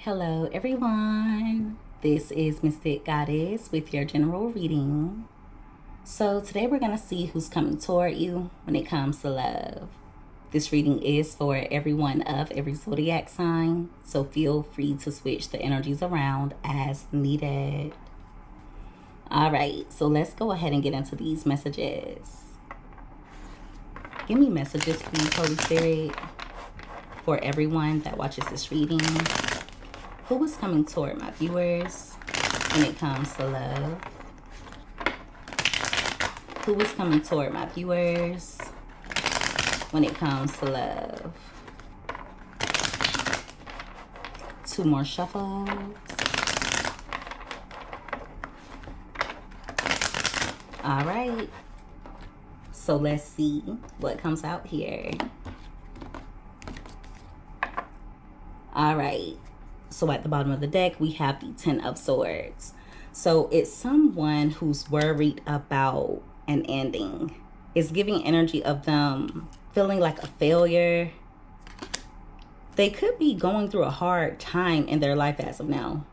Hello everyone, this is Mystic Goddess with your general reading. So today we're going to see who's coming toward you when it comes to love. This reading is for everyone of every zodiac sign, so feel free to switch the energies around as needed. Alright, so let's go ahead and get into these messages. Give me messages please, Holy Spirit, for everyone that watches this reading. Who is coming toward my viewers when it comes to love? Who is coming toward my viewers when it comes to love? Two more shuffles. All right. So let's see what comes out here. All right. So at the bottom of the deck, we have the Ten of Swords. So it's someone who's worried about an ending. It's giving energy of them feeling like a failure. They could be going through a hard time in their life as of now.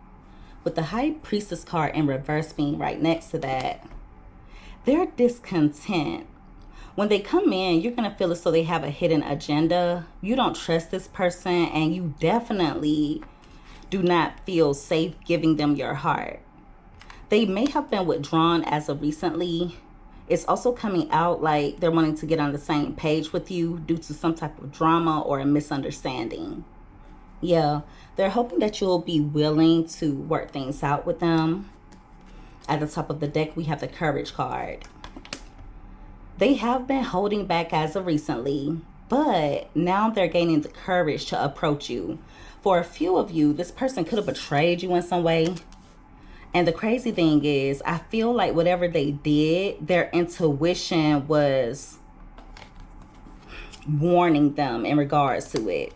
With the High Priestess card in reverse being right next to that, they're discontent. When they come in, you're going to feel as though they have a hidden agenda. You don't trust this person, and you definitely do not feel safe giving them your heart. They may have been withdrawn as of recently. It's also coming out like they're wanting to get on the same page with you due to some type of drama or a misunderstanding. Yeah, they're hoping that you'll be willing to work things out with them. At the top of the deck, we have the Courage card. They have been holding back as of recently, but now they're gaining the courage to approach you. For a few of you, this person could have betrayed you in some way. And the crazy thing is, I feel like whatever they did, their intuition was warning them in regards to it.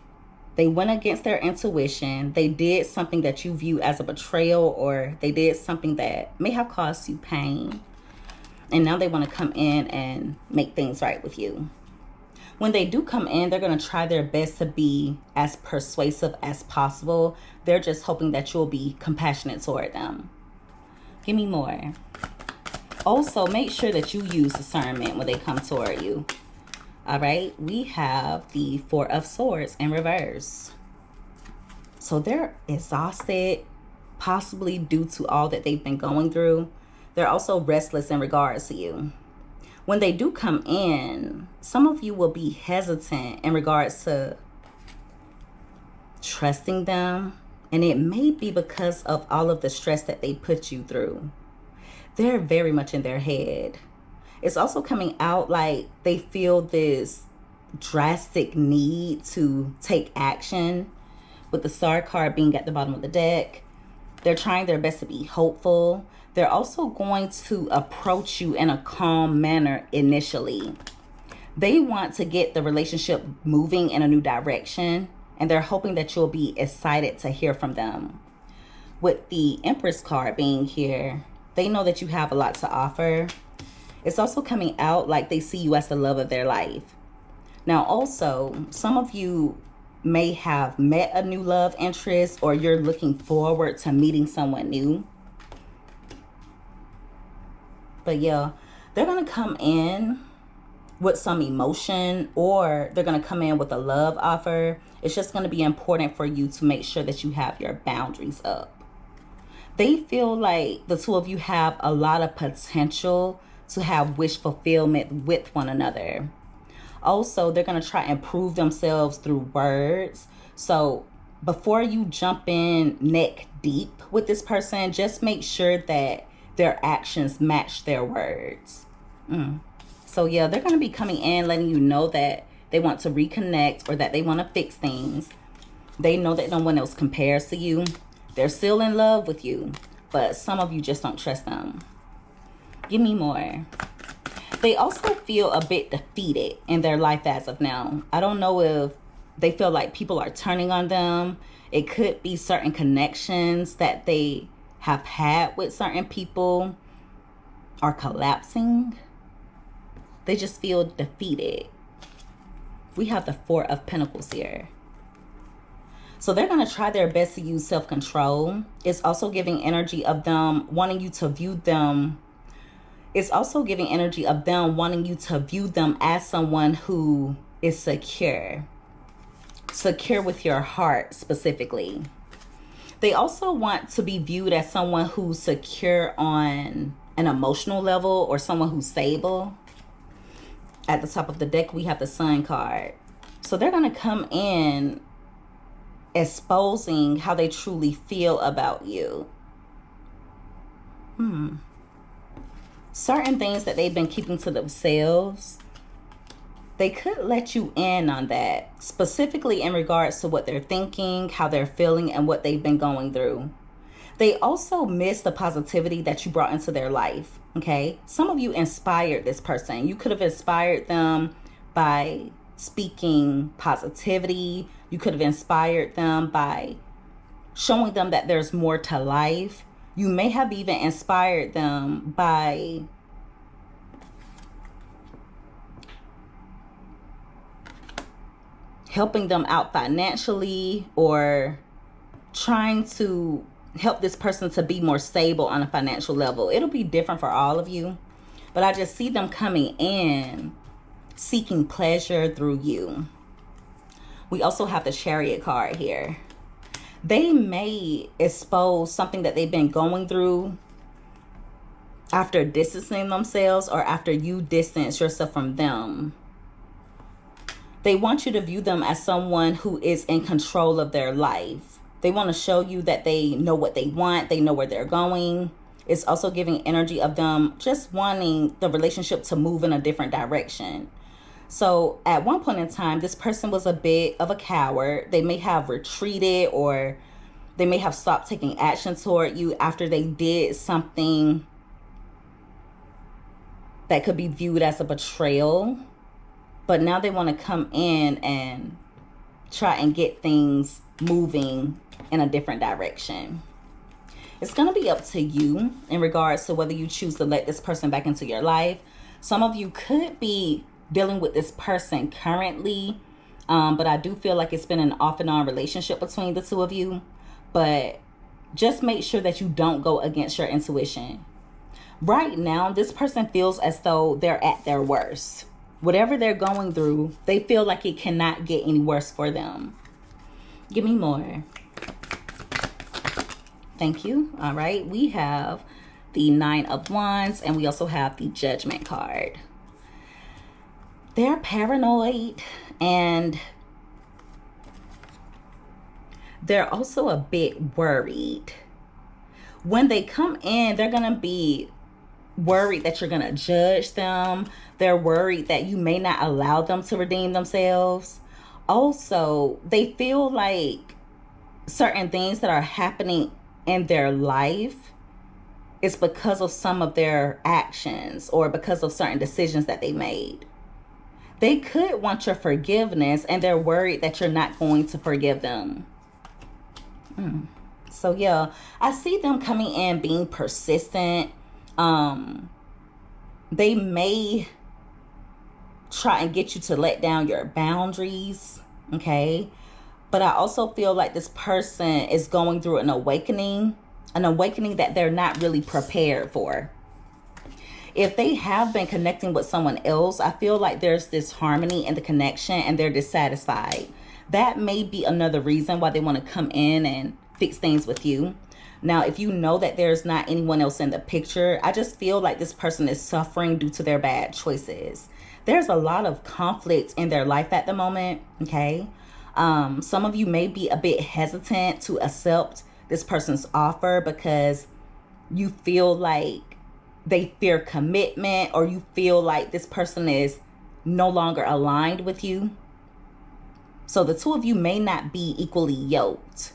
They went against their intuition. They did something that you view as a betrayal, or they did something that may have caused you pain. And now they want to come in and make things right with you. When they do come in, they're going to try their best to be as persuasive as possible. They're just hoping that you'll be compassionate toward them. Give me more. Also, make sure that you use discernment when they come toward you. All right, we have the Four of Swords in reverse. So they're exhausted, possibly due to all that they've been going through. They're also restless in regards to you. When they do come in, some of you will be hesitant in regards to trusting them. And it may be because of all of the stress that they put you through. They're very much in their head. It's also coming out like they feel this drastic need to take action. With the Star card being at the bottom of the deck, they're trying their best to be hopeful. They're also going to approach you in a calm manner initially. They want to get the relationship moving in a new direction, and they're hoping that you'll be excited to hear from them. With the Empress card being here, they know that you have a lot to offer. It's also coming out like they see you as the love of their life. Now also, some of you may have met a new love interest, or you're looking forward to meeting someone new. But yeah, they're going to come in with some emotion, or they're going to come in with a love offer. It's just going to be important for you to make sure that you have your boundaries up. They feel like the two of you have a lot of potential to have wish fulfillment with one another. Also, they're going to try and prove themselves through words. So before you jump in neck deep with this person, just make sure that their actions match their words. So yeah, they're going to be coming in letting you know that they want to reconnect, or that they want to fix things. They know that no one else compares to you. They're still in love with you, but some of you just don't trust them. Give me more. They also feel a bit defeated in their life as of now. I don't know if they feel like people are turning on them. It could be certain connections that they have had with certain people are collapsing. They just feel defeated. We have the Four of Pentacles here. So they're going to try their best to use self-control. It's also giving energy of them wanting you to view them. It's also giving energy of them wanting you to view them as someone who is secure. Secure with your heart specifically. They also want to be viewed as someone who's secure on an emotional level or someone who's stable. At the top of the deck, we have the Sun card. So they're going to come in exposing how they truly feel about you. Certain things that they've been keeping to themselves, they could let you in on that, specifically in regards to what they're thinking, how they're feeling, and what they've been going through. They also miss the positivity that you brought into their life, okay? Some of you inspired this person. You could have inspired them by speaking positivity. You could have inspired them by showing them that there's more to life. You may have even inspired them by helping them out financially or trying to help this person to be more stable on a financial level. It'll be different for all of you, but I just see them coming in seeking pleasure through you. We also have the Chariot card here. They may expose something that they've been going through after distancing themselves or after you distance yourself from them. They want you to view them as someone who is in control of their life. They want to show you that they know what they want. They know where they're going. It's also giving energy of them just wanting the relationship to move in a different direction. So at one point in time, this person was a bit of a coward. They may have retreated or they may have stopped taking action toward you after they did something that could be viewed as a betrayal. But now they want to come in and try and get things moving in a different direction. It's going to be up to you in regards to whether you choose to let this person back into your life. Some of you could be dealing with this person currently, but I do feel like it's been an off and on relationship between the two of you. But just make sure that you don't go against your intuition. Right now, this person feels as though they're at their worst. Whatever they're going through, they feel like it cannot get any worse for them. Give me more. Thank you. All right. We have the Nine of Wands and we also have the Judgment card. They're paranoid and they're also a bit worried. When they come in, they're going to be worried that you're going to judge them. They're worried that you may not allow them to redeem themselves. Also, they feel like certain things that are happening in their life is because of some of their actions or because of certain decisions that they made. They could want your forgiveness and they're worried that you're not going to forgive them. So yeah, I see them coming in being persistent. They may try and get you to let down your boundaries, okay? But I also feel like this person is going through an awakening that they're not really prepared for. If they have been connecting with someone else, I feel like there's this harmony in the connection and they're dissatisfied. That may be another reason why they want to come in and fix things with you. Now, if you know that there's not anyone else in the picture, I just feel like this person is suffering due to their bad choices. There's a lot of conflict in their life at the moment, okay? Some of you may be a bit hesitant to accept this person's offer because you feel like they fear commitment or you feel like this person is no longer aligned with you. So the two of you may not be equally yoked.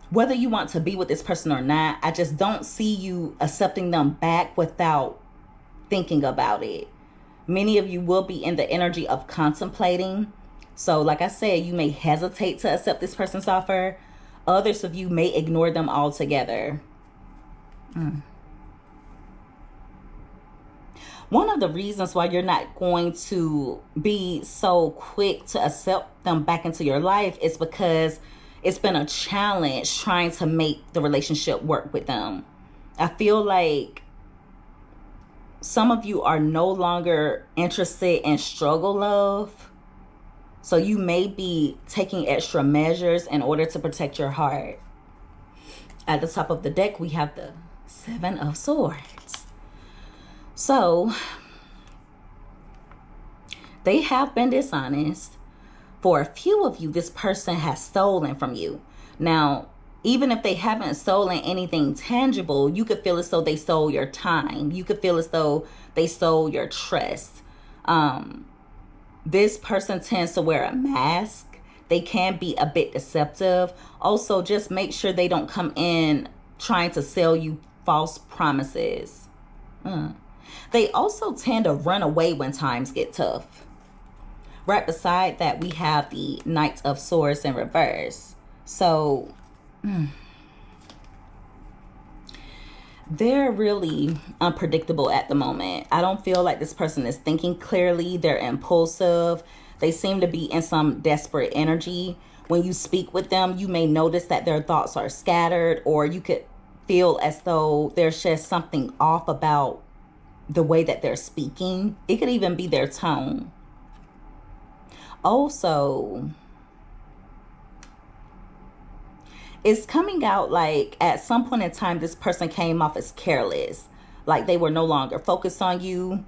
Whether you want to be with this person or not, I just don't see you accepting them back without thinking about it. Many of you will be in the energy of contemplating. So like I said, you may hesitate to accept this person's offer. Others of you may ignore them altogether. One of the reasons why you're not going to be so quick to accept them back into your life is because it's been a challenge trying to make the relationship work with them. I feel like some of you are no longer interested in struggle love. So you may be taking extra measures in order to protect your heart. At the top of the deck, we have the Seven of Swords. So they have been dishonest. For a few of you, this person has stolen from you. Now, even if they haven't stolen anything tangible, you could feel as though they stole your time. You could feel as though they stole your trust. This person tends to wear a mask. They can be a bit deceptive. Also, just make sure they don't come in trying to sell you false promises. They also tend to run away when times get tough. Right beside that, we have the Knight of Swords in reverse. So they're really unpredictable at the moment. I don't feel like this person is thinking clearly. They're impulsive. They seem to be in some desperate energy. When you speak with them, you may notice that their thoughts are scattered, or you could feel as though there's just something off about the way that they're speaking. It could even be their tone. Also, it's coming out like at some point in time, this person came off as careless. Like they were no longer focused on you.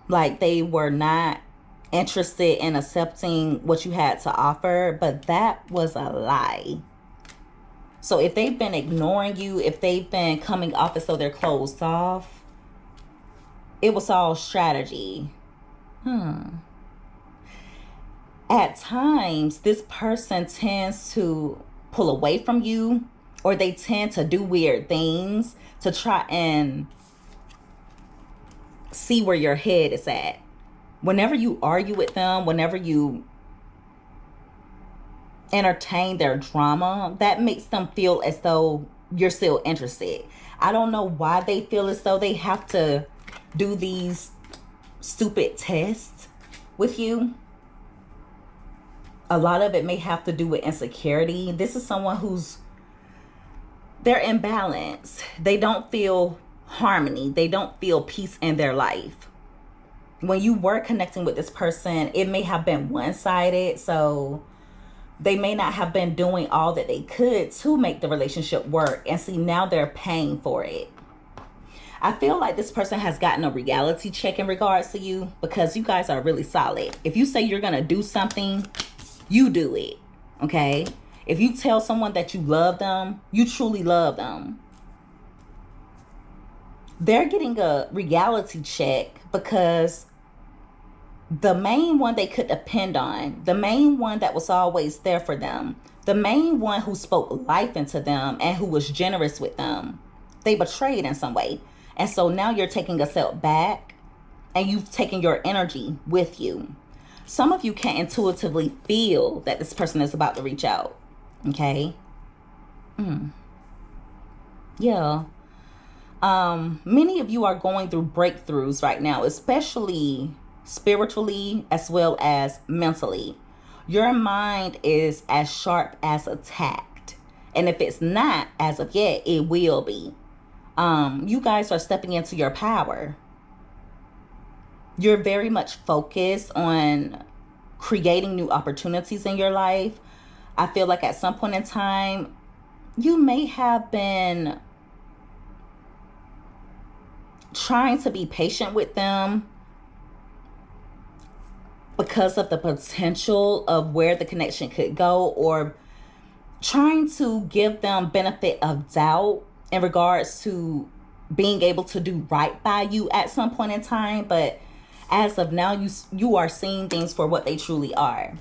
Like they were not interested in accepting what you had to offer. But that was a lie. So if they've been ignoring you, if they've been coming off as though they're closed off, it was all strategy. At times, this person tends to pull away from you, or they tend to do weird things to try and see where your head is at. Whenever you argue with them, whenever you entertain their drama, that makes them feel as though you're still interested. I don't know why they feel as though they have to do these stupid tests with you. A lot of it may have to do with insecurity. This is someone they're imbalanced. They don't feel harmony. They don't feel peace in their life. When you were connecting with this person, it may have been one-sided. So they may not have been doing all that they could to make the relationship work. And see, now they're paying for it. I feel like this person has gotten a reality check in regards to you, because you guys are really solid. If you say you're going to do something, you do it. Okay? If you tell someone that you love them, you truly love them. They're getting a reality check because the main one they could depend on, the main one that was always there for them, the main one who spoke life into them and who was generous with them, they betrayed in some way. And so now you're taking a step back and you've taken your energy with you. Some of you can intuitively feel that this person is about to reach out. Okay? Yeah. Many of you are going through breakthroughs right now, especially spiritually as well as mentally. Your mind is as sharp as attacked. And if it's not as of yet, it will be. You guys are stepping into your power. You're very much focused on creating new opportunities in your life. I feel like at some point in time, you may have been trying to be patient with them because of the potential of where the connection could go, or trying to give them benefit of doubt in regards to being able to do right by you at some point in time. But as of now, you are seeing things for what they truly are.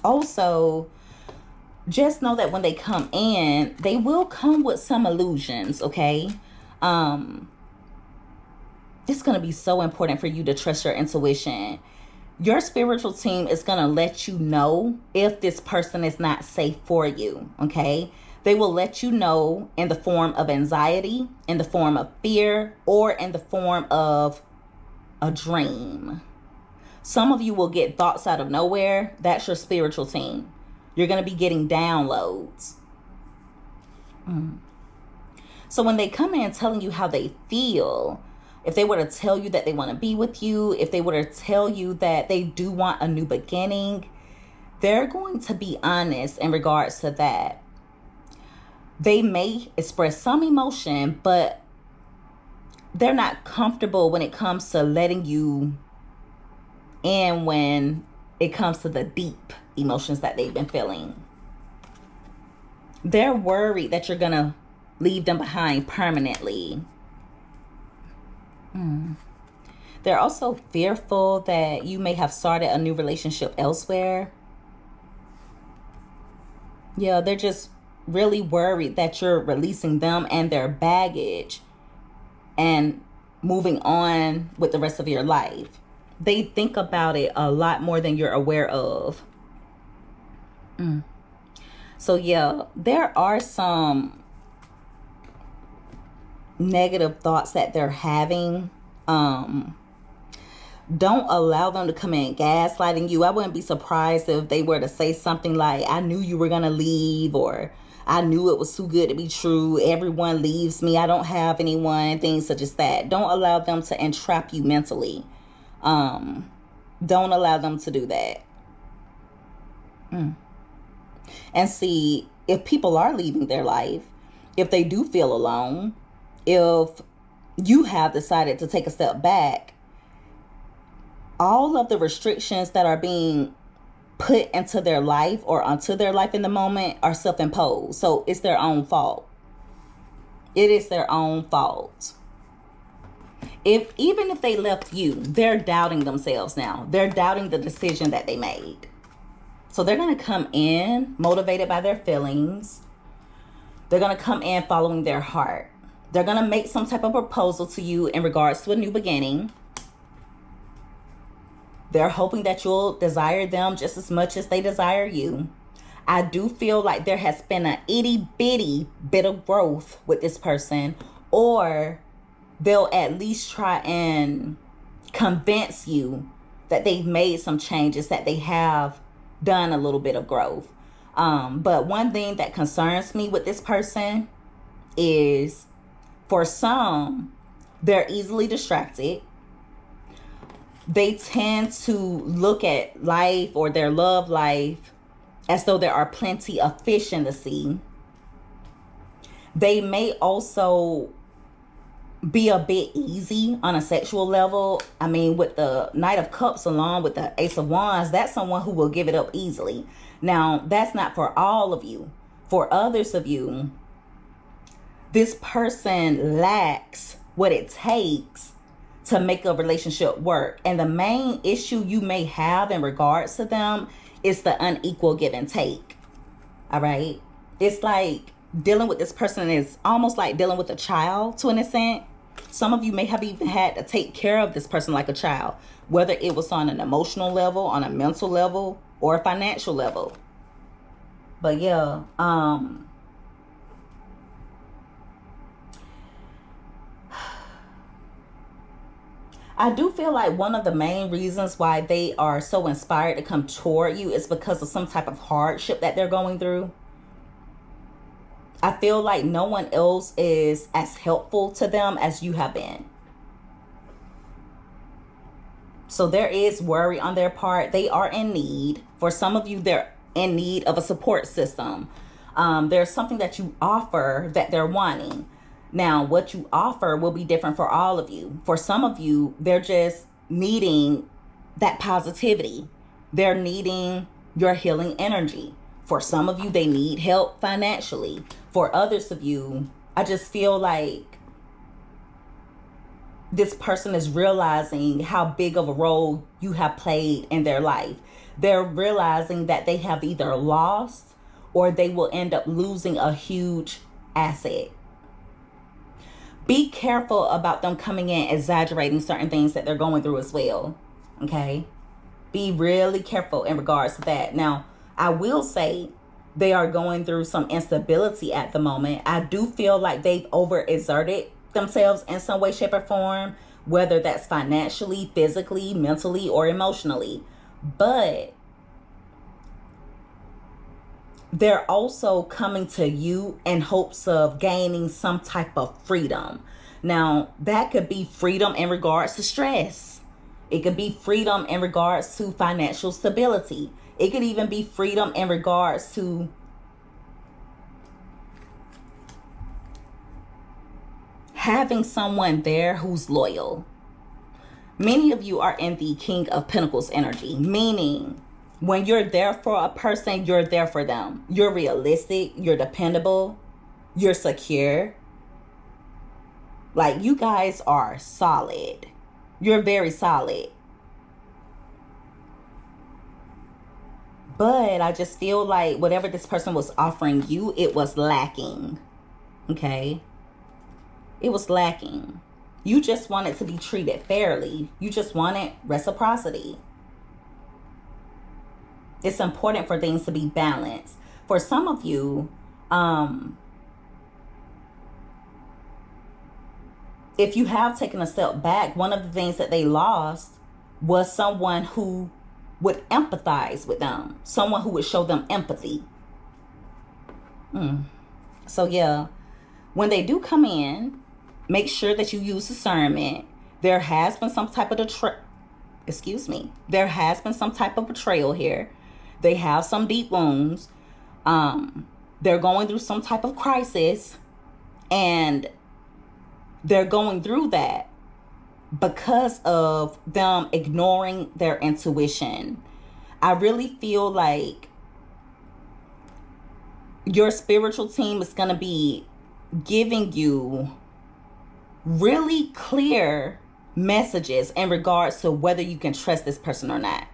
Also, just know that when they come in, they will come with some illusions, okay? It's going to be so important for you to trust your intuition. Your spiritual team is going to let you know if this person is not safe for you, okay? They will let you know in the form of anxiety, in the form of fear, or in the form of a dream. Some of you will get thoughts out of nowhere. That's your spiritual team. You're going to be getting downloads. So when they come in telling you how they feel, if they were to tell you that they want to be with you, if they were to tell you that they do want a new beginning, they're going to be honest in regards to that. They may express some emotion, but they're not comfortable when it comes to letting you in when it comes to the deep emotions that they've been feeling. They're worried that you're going to leave them behind permanently. They're also fearful that you may have started a new relationship elsewhere. Yeah, they're just really worried that you're releasing them and their baggage and moving on with the rest of your life. They think about it a lot more than you're aware of. So yeah, there are some negative thoughts that they're having. Don't allow them to come in gaslighting you. I wouldn't be surprised if they were to say something like, I knew you were going to leave, or I knew it was too good to be true. Everyone leaves me. I don't have anyone. Things such as that. Don't allow them to entrap you mentally. Don't allow them to do that. And see, if people are leaving their life, if they do feel alone, if you have decided to take a step back, all of the restrictions that are being put into their life or onto their life in the moment are self-imposed. So it's their own fault. It is their own fault. Even if they left you, they're doubting themselves now. They're doubting the decision that they made. So they're going to come in motivated by their feelings. They're going to come in following their heart. They're going to make some type of proposal to you in regards to a new beginning. They're hoping that you'll desire them just as much as they desire you. I do feel like there has been an itty bitty bit of growth with this person, or they'll at least try and convince you that they've made some changes, that they have done a little bit of growth. But one thing that concerns me with this person is, for some, they're easily distracted. They tend to look at life or their love life as though there are plenty of fish in the sea. They may also be a bit easy on a sexual level. I mean, with the Knight of Cups along with the Ace of Wands, that's someone who will give it up easily. Now, that's not for all of you. For others of you, this person lacks what it takes to make a relationship work. And the main issue you may have in regards to them is the unequal give and take. All right? It's like dealing with this person is almost like dealing with a child to an extent. Some of you may have even had to take care of this person like a child, whether it was on an emotional level, on a mental level, or a financial level. But yeah, I do feel like one of the main reasons why they are so inspired to come toward you is because of some type of hardship that they're going through. I feel like no one else is as helpful to them as you have been. So there is worry on their part. They are in need. For some of you, they're in need of a support system. There's something that you offer that they're wanting. Now, what you offer will be different for all of you. For some of you, they're just needing that positivity. They're needing your healing energy. For some of you, they need help financially. For others of you, I just feel like this person is realizing how big of a role you have played in their life. They're realizing that they have either lost or they will end up losing a huge asset. Be careful about them coming in exaggerating certain things that they're going through as well. Okay? Be really careful in regards to that. Now, I will say they are going through some instability at the moment. I do feel like they've overexerted themselves in some way, shape, or form whether that's financially, physically, mentally, or emotionally. But they're also coming to you in hopes of gaining some type of freedom. Now, that could be freedom in regards to stress. It could be freedom in regards to financial stability. It could even be freedom in regards to having someone there who's loyal. Many of you are in the King of Pentacles energy, meaning when you're there for a person, you're there for them. You're realistic, you're dependable, you're secure. Like, you guys are solid. You're very solid. But I just feel like whatever this person was offering you, it was lacking. Okay? It was lacking. You just wanted to be treated fairly. You just wanted reciprocity. It's important for things to be balanced. For some of you, if you have taken a step back, one of the things that they lost was someone who would empathize with them. Someone who would show them empathy. So yeah, when they do come in, make sure that you use discernment. There has been some type of There has been some type of betrayal here. They have some deep wounds. They're going through some type of crisis. And they're going through that because of them ignoring their intuition. I really feel like your spiritual team is going to be giving you really clear messages in regards to whether you can trust this person or not.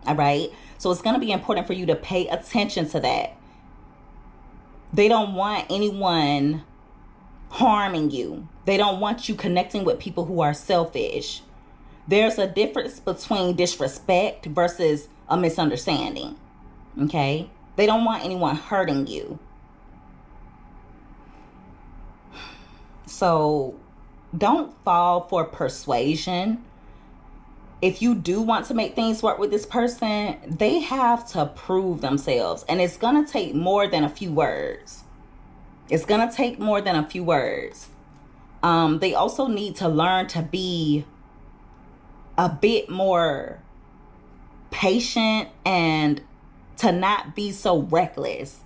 All right? So it's going to be important for you to pay attention to that. They don't want anyone harming you. They don't want you connecting with people who are selfish. There's a difference between disrespect versus a misunderstanding. Okay? They don't want anyone hurting you. So don't fall for persuasion. If you do want to make things work with this person, they have to prove themselves. And it's going to take more than a few words. It's going to take more than a few words. They also need to learn to be a bit more patient and to not be so reckless.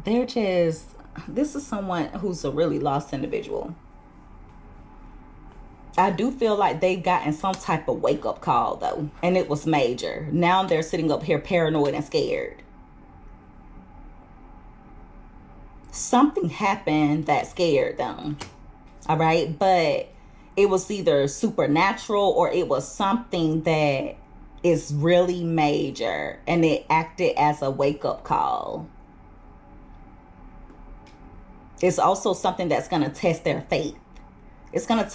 This is someone who's a really lost individual. I do feel like they've gotten some type of wake-up call, though. And it was major. Now they're sitting up here paranoid and scared. Something happened that scared them. All right? But it was either supernatural or it was something that is really major. And it acted as a wake-up call. It's also something that's going to test their faith. It's going to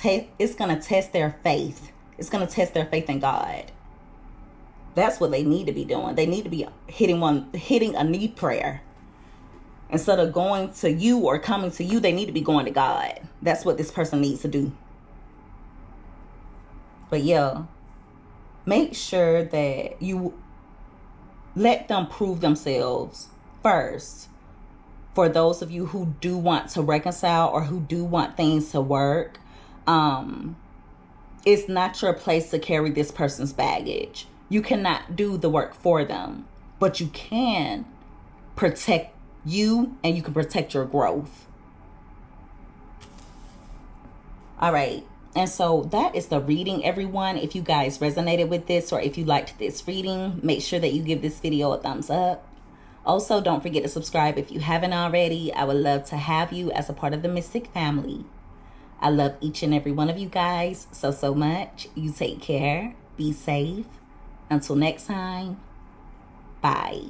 test their faith. It's going to test their faith in God. That's what they need to be doing. They need to be hitting a need prayer. Instead of going to you or coming to you, they need to be going to God. That's what this person needs to do. But yeah, make sure that you let them prove themselves first. For those of you who do want to reconcile or who do want things to work, it's not your place to carry this person's baggage. You cannot do the work for them, but you can protect you and you can protect your growth. All right. And so that is the reading, everyone. If you guys resonated with this or if you liked this reading, make sure that you give this video a thumbs up. Also, don't forget to subscribe if you haven't already. I would love to have you as a part of the Mystic family. I love each and every one of you guys so much. You take care. Be safe. Until next time. Bye.